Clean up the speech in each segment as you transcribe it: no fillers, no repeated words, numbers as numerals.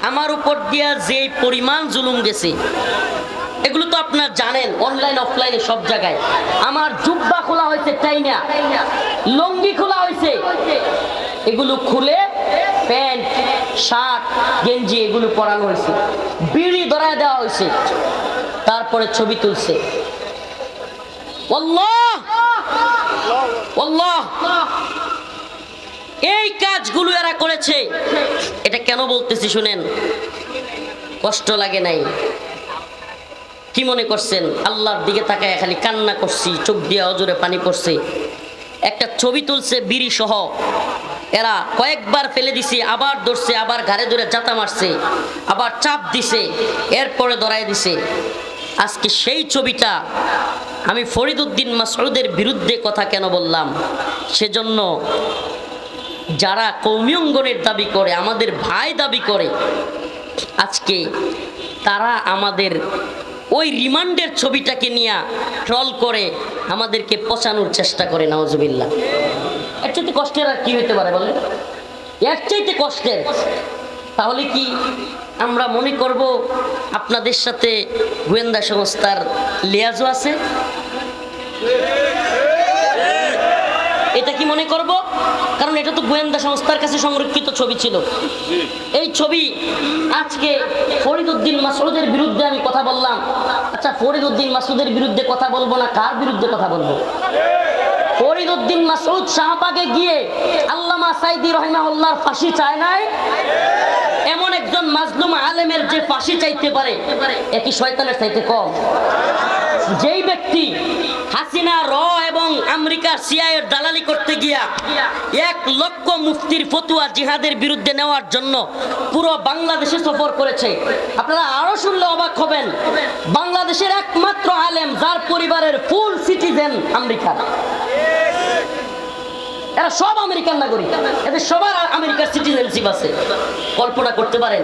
আমার উপর দিয়া যে পরিমাণ জুলুম গেছে এগুলো তো আপনারা জানেন, অনলাইন অফলাইনে সব জায়গায়। আমার জুব্বা খোলা হয়েছে টাইনা, লুঙ্গি খোলা হয়েছে, এগুলো খুলে প্যান্ট শার্ট গেঞ্জি এগুলো পরানো হয়েছে, বিড়ি ধরায় দেওয়া হয়েছে, তারপরে ছবি তুলছে। আল্লাহ আল্লাহ, এই কাজগুলো এরা করেছে। এটা কেন বলতেছি শুনেন, কষ্ট লাগে নাই? কি মনে করছেন আল্লাহর দিকে তাকায় খালি কান্না করছি, চোখ দিয়ে অজরে পানি পড়ছে? একটা ছবি তুলছে বিড়ি সহ, এরা কয়েকবার ফেলে দিছে, আবার ধরছে, আবার ঘাড়ে ধরে জাতা মারছে, আবার চাপ দিছে, এরপরে ধরায় দিছে। আজকে সেই ছবিটা আমি ফরিদউদ্দিন মাসউদের বিরুদ্ধে কথা কেন বললাম, সেজন্য যারা কওমি অঙ্গনের দাবি করে, আমাদের ভাই দাবি করে, আজকে তারা আমাদের ওই রিমান্ডের ছবিটাকে নিয়ে ট্রল করে আমাদেরকে পচানোর চেষ্টা করে। নাউজুবিল্লাহ। এর চাইতে কষ্টের আর কি হইতে পারে বলেন? এর চাইতে কষ্টের। তাহলে কি আমরা মনে করব আপনাদের সাথে গোয়েন্দা সংস্থার লিয়াজও আছে? এটা কি মনে করব? কারণ এটা তো গোয়েন্দা সংস্থার কাছে সংরক্ষিত ছবি ছিল। এই ছবি আজকে ফরিদউদ্দিন মাসউদের বিরুদ্ধে আমি কথা বললাম। আচ্ছা, ফরিদউদ্দিন মাসউদের বিরুদ্ধে কথা বলবো না কার বিরুদ্ধে কথা বলবো? ফরিদউদ্দিন মাসউদ শাহবাগে গিয়ে আল্লামা সাইদি রাহিমাহুল্লাহর ফাঁসি চায় নাই? এমন একজন মাজলুম আলেমের যে ফাঁসি চাইতে পারে, একই শয়তানের চাইতে কম? যেই ব্যক্তি হাসিনা র এবং আমেরিকার সিআইএর দালালি করতে গিয়া 1 লক্ষ মুফতির ফতোয়া জিহাদের বিরুদ্ধে নেওয়ার জন্য পুরো বাংলাদেশে সফর করেছে। আপনারা আরো শুনলে অবাক হবেন, বাংলাদেশের একমাত্র আলেম যার পরিবারের ফুল সিটিজেন আমেরিকার। এরা সব আমেরিকান নাগরিক, এদের সবার আমেরিকার সিটিজেনশিপ আছে। কল্পনা করতে পারেন?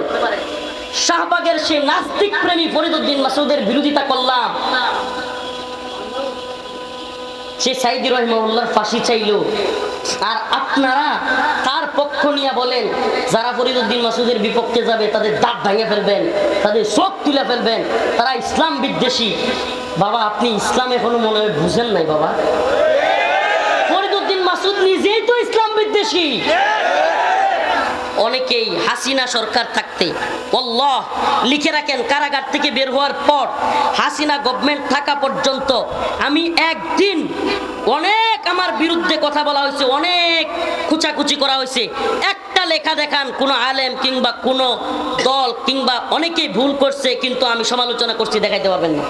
শাহবাগের সেই নাস্তিক প্রেমী ফরিদউদ্দিন মাসউদের বিরোধিতা করলাম, সে সাইদি রাহিমাহুল্লাহর ফাঁসি চাইলো, আর আপনারা তার পক্ষ নিয়ে বলেন যারা ফরিদউদ্দিন মাসউদের বিপক্ষে যাবে তাদের দাঁত ভেঙে ফেলবেন, তাদের চোখ তুলে ফেলবেন, তারা ইসলাম বিদ্বেষী। বাবা, আপনি ইসলাম এখনো মনে হয় বুঝেন নাই বাবা। ফরিদউদ্দিন মাসউদ নিজেই তো ইসলাম বিদ্বেষী। অনেকেই হাসিনা সরকার থাকতে, আল্লাহ লিখে রাখেন, কারাগার থেকে বের হওয়ার পর হাসিনা গভর্নমেন্ট থাকা পর্যন্ত আমি একদিন অনেক আমার বিরুদ্ধে কথা বলা হয়েছে, অনেক কুচাকুচি করা হয়েছে, একটা লেখা দেখান কোন আলেম কিংবা কোন দল কিংবা অনেকেই ভুল করছে কিন্তু আমি সমালোচনা করছি, দেখাইতে পারবেন না।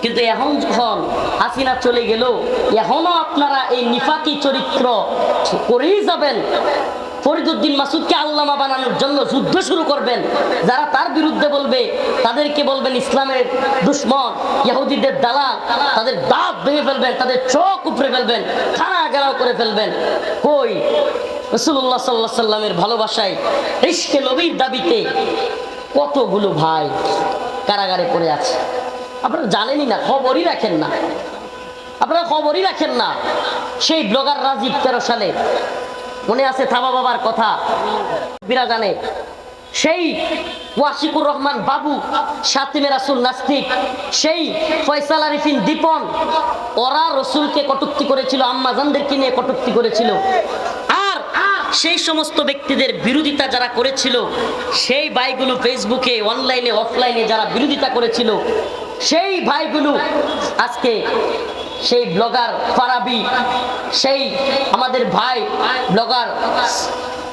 কিন্তু এখন যখন হাসিনা চলে গেল, এখনো আপনারা এই নিফাকি চরিত্র করেই যাবেন। ফরিদউদ্দিন মাসউদকে আল্লামা বানানোর জন্য যুদ্ধ শুরু করবেন। যারা তার বিরুদ্ধে বলবে তাদেরকে বলবেন ইসলামের দুশ্মন, ইহুদিদের দালাল, তাদের দাঁত ভেঙে ফেলবেন, তাদের চোখ উপড়ে ফেলবেন, খানা গেরাও করে ফেলবেন। কই রাসূলুল্লাহ সাল্লাল্লাহু আলাইহি সাল্লামের ভালোবাসায়, ইশকে নবীর দাবিতে কতগুলো ভাই কারাগারে পড়ে আছে। আপনারা জানেনই না, খবরই রাখেন না, আপনারা খবরই রাখেন না। সেই ব্লগার রাজীব 13 সালে মনে আছে থাবা বাবার কথা, বিরা জানে। সেই ওয়াশিকুর রহমান বাবু, শাতিমে রাসূল নাস্তিক, সেই ফয়সাল আরিফিন দীপন, ওরা রসুলকে কটূক্তি করেছিল, আম্মাজানদেরকে নিয়ে কটূক্তি করেছিল। আর সেই সমস্ত ব্যক্তিদের বিরোধিতা যারা করেছিল, সেই ভাইগুলো ফেসবুকে অনলাইনে অফলাইনে যারা বিরোধিতা করেছিল, সেই ভাইগুলো আজকে সেই ব্লগার ফারাবি, সেই আমাদের ভাই ব্লগার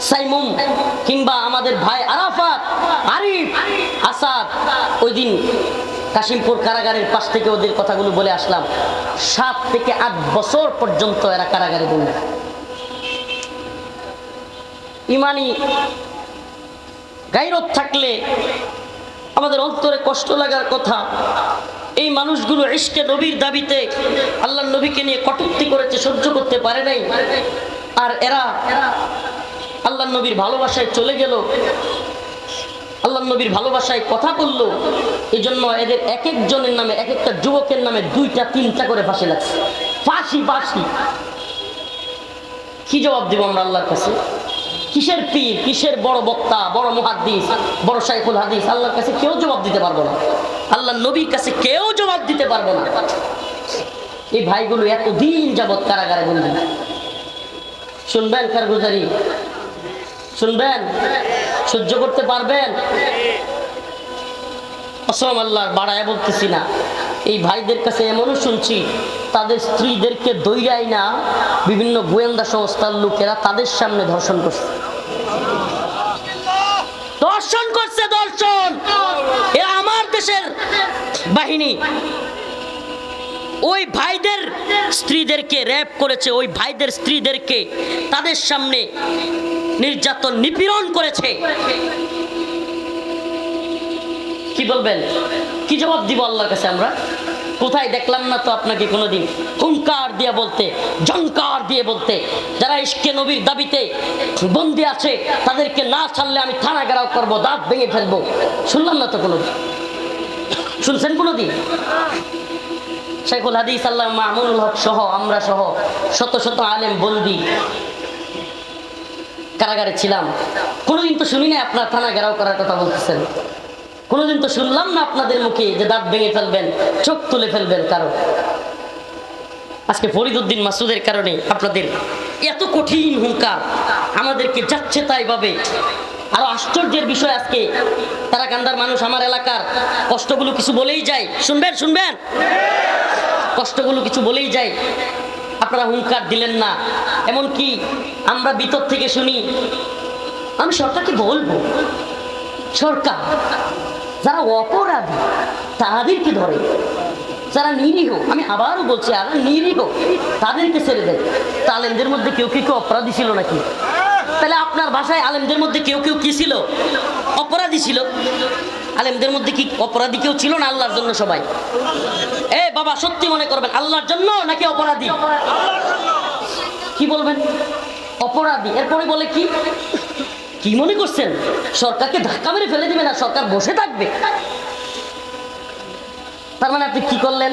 সাইমুম, কিংবা আমাদের ভাই আরাফাত, আরিফ, আসাদ, ওই দিন কাশিমপুর কারাগারের পাশ থেকে ওদের কথাগুলো বলে আসলাম। 7 থেকে 8 বছর পর্যন্ত এরা কারাগারে বন্দি। ইমানি গায়রত থাকলে আমাদের অন্তরে কষ্ট লাগার কথা। এই মানুষগুলো ইশকে নবীর দাবিতে আল্লাহর নবীকে নিয়ে কটূক্তি করেছে, সহ্য করতে পারে নাই। আর এরা আল্লাহর নবীর ভালোবাসায় চলে গেল, আল্লাহর নবীর ভালোবাসায় কথা বলল। এই জন্য এদের এক একজনের নামে, এক একটা যুবকের নামে 2টা 3টা করে ফাঁসি লাগছে। ফাঁসি ফাঁসি। কি জবাব দিব আমরা আল্লাহর কাছে? কিসের পীর, কিসের বড় বক্তা, বড় মুহাদ্দিস, বড় শাইখুল হাদিস, আল্লাহর কাছে কেউ জবাব দিতে পারবো না, আল্লাহর নবীর কাছে কেউ জবাব দিতে পারবো না। এই ভাইগুলো এতদিন যাবৎ কারাগারে বন্দী। শুনবেন কারগুজারি? শুনবেন? সহ্য করতে পারবেন? কসম আল্লাহর, বাড়ায় বলতেছি না। এই ভাইদের কাছে এমনও শুনছি, তাদের স্ত্রীদেরকে দৈরাই না বিভিন্ন গোয়েন্দা সংস্থার লোকেরা তাদের সামনে ধর্ষণ করছে। ধর্ষণ করছে, ধর্ষণ। এ আমার দেশের বাহিনী ওই ভাইদের স্ত্রীদেরকে র্যাপ করেছে, ওই ভাইদের স্ত্রীদেরকে তাদের সামনে নির্যাতন নিপীড়ন করেছে। কি বলবেন? কি জবাব দিব আল্লাহর কাছে আমরা? কোথায় দেখলাম না তো আপনাকে কোনোদিন হুঙ্কার দিয়ে বলতে, ঝংকার দিয়ে বলতে, যারা ইশকে নবীর দাবিতে বন্দী আছে তাদেরকে না ছাড়লে আমি থানা ঘেরাও করবো, দাঁত ভেঙে ফেলবো। শুনলাম না তো কোনোদিন। শুনছেন কোনোদিন? শাইখুল হাদিস আল্লামা মামুনুল হক সহ, আমরা সহ শত শত আলেম বন্দী কারাগারে ছিলাম। কোনোদিন তো শুনি না আপনার থানা ঘেরাও করার কথা বলতেছেন। কোনোদিন তো শুনলাম না আপনাদের মুখে যে দাঁত ভেঙে ফেলবেন, চোখ তুলে ফেলবেন কারো। আজকে ফরিদউদ্দিন মাসুদের কারণে আপনাদের এত কঠিন হুঙ্কার আমাদেরকে যাচ্ছে তাই ভাবে। আরো আশ্চর্যের বিষয়, আজকে তারাকান্দার মানুষ আমার এলাকার কষ্টগুলো কিছু বলেই যায়। শুনবেন? শুনবেন? কষ্টগুলো কিছু বলেই যায়, আপনারা হুঙ্কার দিলেন না। এমনকি আমরা ভিতর থেকে শুনি, আমি সরকারকে বলবো, সরকার যারা অপরাধী তাদেরকে ধরে, যারা নিরীহ, আমি আবারও বলছি, আর নিরীহ তাদেরকে ছেড়ে দেয়। তা আলেমদের মধ্যে কেউ কেউ অপরাধী ছিল নাকি? তাহলে আপনার ভাষায় আলেমদের মধ্যে কেউ কেউ কি ছিল? অপরাধী ছিল। আলেমদের মধ্যে কি অপরাধী কেউ ছিল না? আল্লাহর জন্য সবাই। এ বাবা, সত্যি মনে করবেন, আল্লাহর জন্য নাকি অপরাধী? কি বলবেন? অপরাধী। এরপরে বলে কি কি মনে করছেন সরকারকে ধাক্কা মেরে ফেলে দিবে না, সরকার বসে থাকবে? তার মানে আপনি কি করলেন?